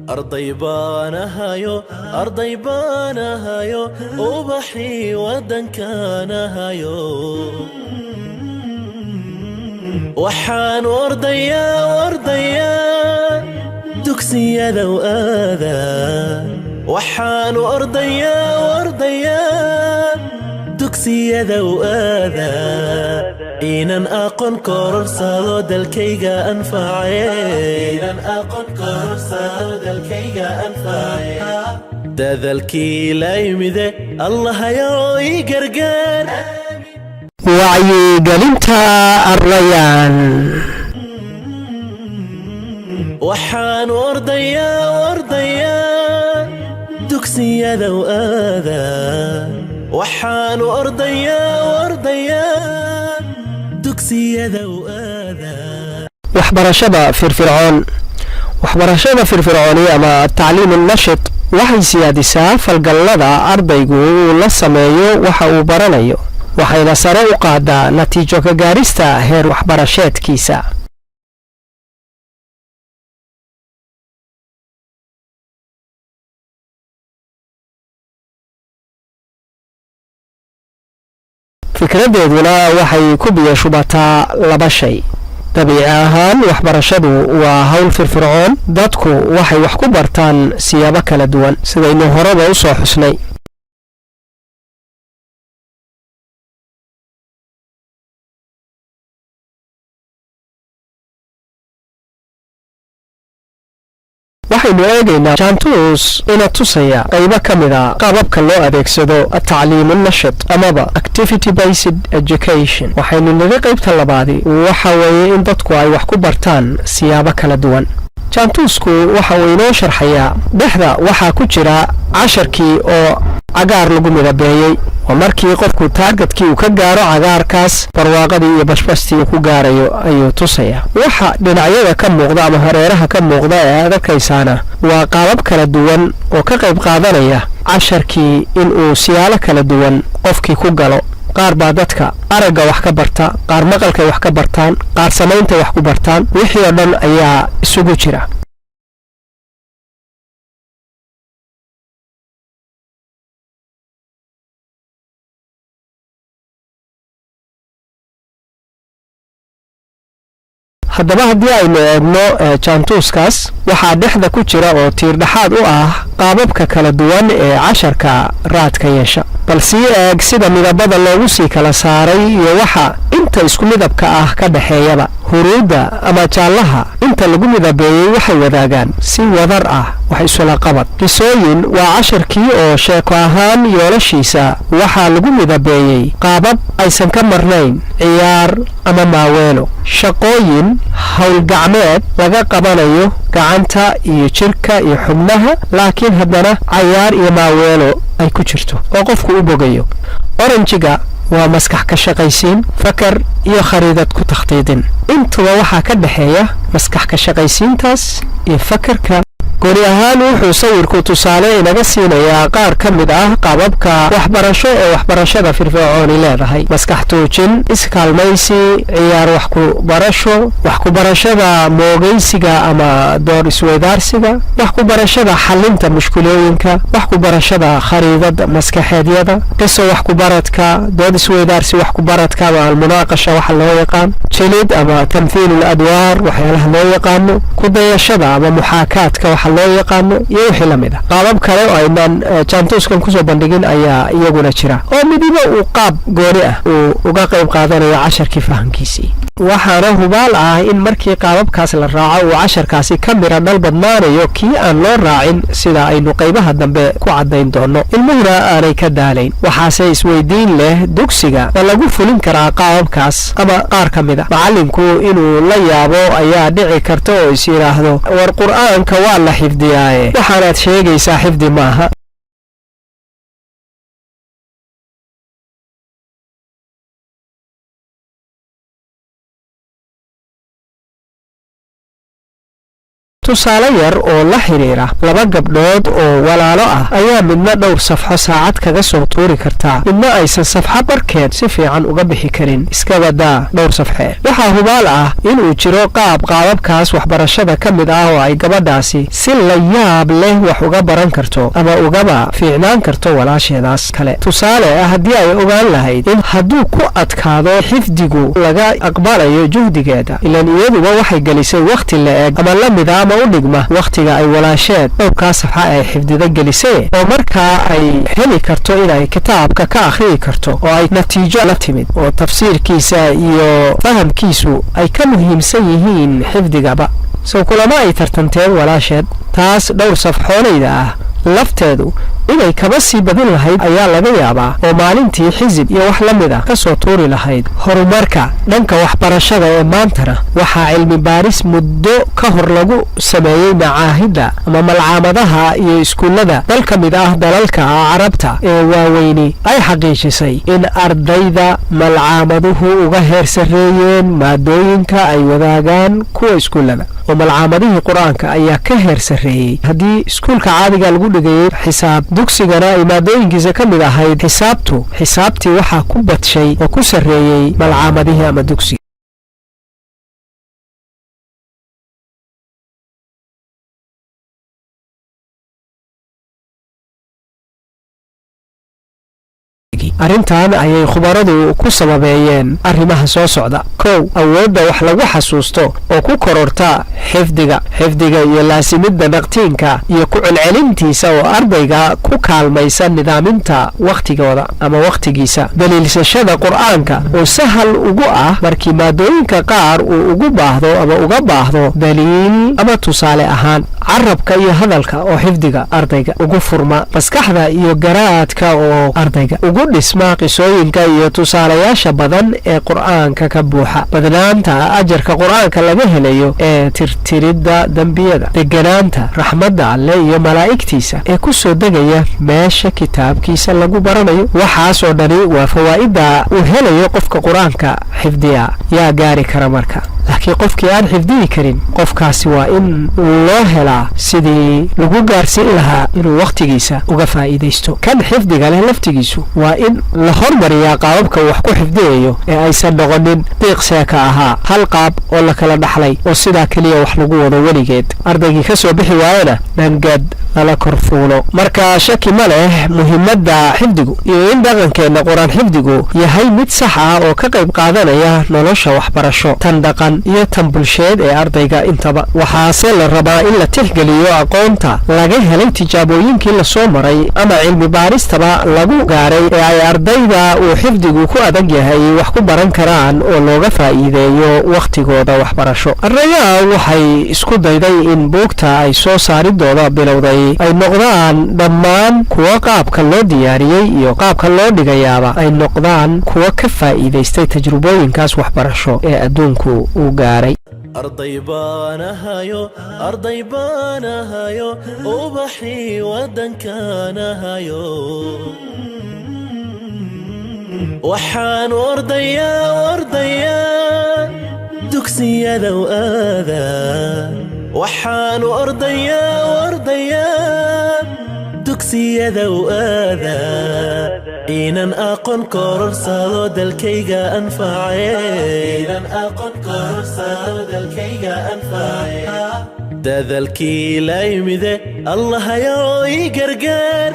أرضي بانهايو أرضي بانهايو وبحي ودن كانهايو وحان ورديا ورديا دكسي ذو آذى وحان ورديا ورديا دكسي ذو آذى إنن أقن كورسالو دالكيغا أنفعي إنن أقن كورسالو دالكيغا أنفعي دذلكي لا يمذي الله يوي قرقان وعي قلنتا الريان وحان ورديا ورديا دكسي ذو آذى وحان ورديا ورديا دكسي ذو آذى وحبرشبة فرفرعون وحبرشبة فرفرعوني أما التعليم النشط waxay siyaadisaa falgallada ardaygu uu la sameeyo waxa uu baranayo waxayna sare u qaadaa natiijo ka gaarista heer waxbarasheedkiisa fikradeeduna waxay ku biyashubataa laba shay dabiici ahaan waxbarashadu waa hawl firfircoon dadku waxay wax ku bartaan siyaabo kala duwan sidaynu horeba u soo xusnay waxaynu eegaynaa jaantuus ina tusaya qaybo ka mida qaababka loo adeegsado tacliim nashid amaba activity based education waxaynu nidhi qaybta labaadi waxa weeye in dadku ay wax ku bartaan siyaabo kala duwan jaantuusku waxa uu inoo sharxayaa dhexda waxaa ku jira casharkii oo cagaar lagu midabeeyey ومركي قفكو تارجتكي وكجارو عقاركاس برواقدي يبشبستي وكجاريو أيو تصيا وحا دنعيدا كم مغضى مهريرها كم مغضى هذا كيسانا وقالب كلا دوان وكقيب قادنيا عشركي إنو سيالة كلا دوان قفكي كوغالو qaar baa dadka aragga wax ka barta qaar maqalka wax ka bartaan qaar samaynta wax ku bartaan wixii oo dhan ayaa isugu jira haddaba haddii aynu eegno jaantuuskaas waxaa dhexda ku jira oo tiir dhaxaad u ah qaababka kala duwan ee casharka raadka yeesha bal sii eeg sida midabada loogu sii kala saaray iyo waxa inta isku midabka ah ka dhaxeeyaba huruudda ama jaallaha inta lagu midabeeyey waxay wadaagaan si wadar ah wax isula qabad qisooyin waa casharkii oo sheeko ahaan yoolashiisa waxaa lagu midabeeyey qaabab aysan ka marnayn ciyaar ama maaweelo shaqooyin hawlgacmeed laga qabanayo gacanta iyo jirka iyo xubnaha laakiin haddana cayaar iyo maaweelo ay ku jirto oo qofku u bogayo oranjiga waa maskax ka shaqaysiin fakar iyo khariidad ku takhdiidin intuba waxaa ka dhaxeeya maskax ka shaqaysiintaas iyo fakarka gooni ahaan wuxuu sawirku tusaale inaga siinayaa qaar ka mid ah qaababka waxbarasho ee waxbarashada firfircooni leedahay maskax toojin iskaalmaysi ciyaar wax ku barashada moogaysiga ama door isweydaarsiga wax ku barashada xalinta mushkilooyinka wax ku barashada khariidad maskaxeedyada qiso wax ku baradka dood isweydaarsi wax ku baradka ama almunaaqasha waxa loo yaqaan jilid ama tamthiilul adwaar waxyaalaha loo yaqaano ku dayashada ama muxaakaadka waxa loo yaqaano iyo wixii la mid ah qaabab kale oo aynan jaantuuskan kusoo bandhigin ayaa iyaguna jira oo midiba uu qaab gooni ah uu uga qayb qaadanayo casharkii fahamkiisii waxaana hubaal ah in markii qaababkaas la raaco uu casharkaasi ka mira dhal badnaanayo kii aan loo raacin sida aynu qaybaha dambe ku caddayn doono ilmuhuna aanay ka daalayn waxaase isweydiin leh dugsiga ma lagu fulin karaa qaababkaas ama qaar ka mid a macallinku inuu la yaabo ayaa dhici karta oo is yidhaahdo war qur'aanka waa la xifdiyaaye waxaanaad sheegaysaa xifdi maaha tusaale yar oo la xiriira laba gabdhood oo walaalo ah ayaa midna dhowr safxo saacad kaga soo tuuri kartaa midna aysan safxo barkeed si fiican uga bixi karin iska badaa dhowr safxe waxaa hubaal ah inuu jiro qaababkaas waxbarashada ka mid ah oo ay gabadhaasi si la yaab leh wax uga baran karto ama ugaba fiicnaan karto walaasheedaas kale tusaale ah haddii ay ogaan lahayd in hadduu ku adkaado xifdigu laga aqbalayo juhdigeeda ilaan iyaduba waxay gelisay wakhti la-eg ama la mida ama u dhigma wakhtiga ay walaasheed dhowrkaa safxa ay xifdida gelisay oo markaa ay heli karto inay kitaabka ka akhriyi karto oo ay natiijo la timid oo tafsiirkiisa iyo fahamkiisu ay ka muhiimsan yihiin xifdigaba sow kulama ay tartanteen walaasheed taas dhowr safxoonayda ah lafteedu inay kaba sii badin lahayd ayaa laga yaabaa oo maalintii xisib iyo wax la mid ah ka soo tuuri lahayd horumarka dhanka waxbarashada ee maantana waxaa cilmi baaris muddo ka hor lagu sameeyey macaahidda ama malcaamadaha iyo iskuullada dal ka mid ah dalalka carabta ee waaweyni ay xaqiijisay in ardayda malcaamaduhu uga heer sarreeyeen maadooyinka ay wadaagaan kuwa iskuullada oo malcaamadihii qur-aanka ayaa ka heer sarreeyey haddii iskuulka caadiga lagu dhigayay xisaab dugsigana ay maadooyinkiisa ka mid ahayd xisaabtii waxaa ku badshay oo ku sarreeyey malcaamadihii ama dugsiga arrintan ayay khubaradu ku sababeeyeen arrimaha soo socda kow awoodda wax lagu xasuusto oo ku kororta xifdiga iyo laasimidda naqtiinka iyo ku celcelintiisa oo ardayga ku kaalmaysa nidaaminta wakhtigooda ama wakhtigiisa daliilsashada qur'aanka oo sahal ugu ah markii maadooyinka qaar uu uga baahdo daliil ama tusaale ahaan carabka iyo hadalka oo xifdiga ardayga ugu furma maskaxda iyo garaadka oo ardayga ugu dhisma qisooyinka iyo tusaalayaasha badan ee qur'aanka ka buuxa badnaanta ajarka qur'aanka laga helayo ee tirtiridda dembiyada deganaanta raxmadda alle iyo malaa'igtiisa ee ku soo degaya meesha kitaabkiisa lagu baranayo waxaas oo dhani waa fawaa'idda uu helayo qofka qur'aanka xifdiya yaa gaari kara marka laakiin qofkii aan xifdiyi karin qofkaasi waa in loo helaa sidii lagu gaarsiin lahaa inuu wakhtigiisa uga faa'iidaysto kan xifdiga leh laftigiisu waa in la hormariyaa qaababka wax ku xifdiyayo ee aysan noqonin diiq seeka ahaa hal qaab oo la kala dhaxlay oo sidaa keliya wax lagu wado weligeed ardaygii ka soo bixi waayana dhangad lala korfuulo marka shaki ma leh muhiimadda xifdigu iyo in dhaqankeenna qur-aan xifdigu yahay mid sax ah oo ka qayb qaadanaya nolosha waxbarasho tan dhaqan iyo tan bulsheed ee ardayga intaba waxaase la rabaa in la tixgeliyo aqoonta laga helay tijaabooyinkii lasoo maray ama cilmi baaristaba lagu gaaray ee ay ardayda uu xifdigu ku adag yahay wax ku baran karaan oo looga faa'iideeyo wakhtigooda waxbarasho ardayaha waxay isku dayday in buugta ay soo saaridooda bilowday ay noqdaan dhammaan kuwa qaabka loo diyaariyey iyo qaabka loo dhigayaaba ay noqdaan kuwa ka faa'iidaystay tajrubooyinkaas waxbarasho ee adduunku uu gaaray أرضي بانهايو وبحي ودن كانهايو وحان ورديا دكسي ذو آذان وحان ورديا دكسي ذو آذان إنن أقن كورسالو دالكيغا أنفعي دذلكي لا يمذي الله يروي قرقان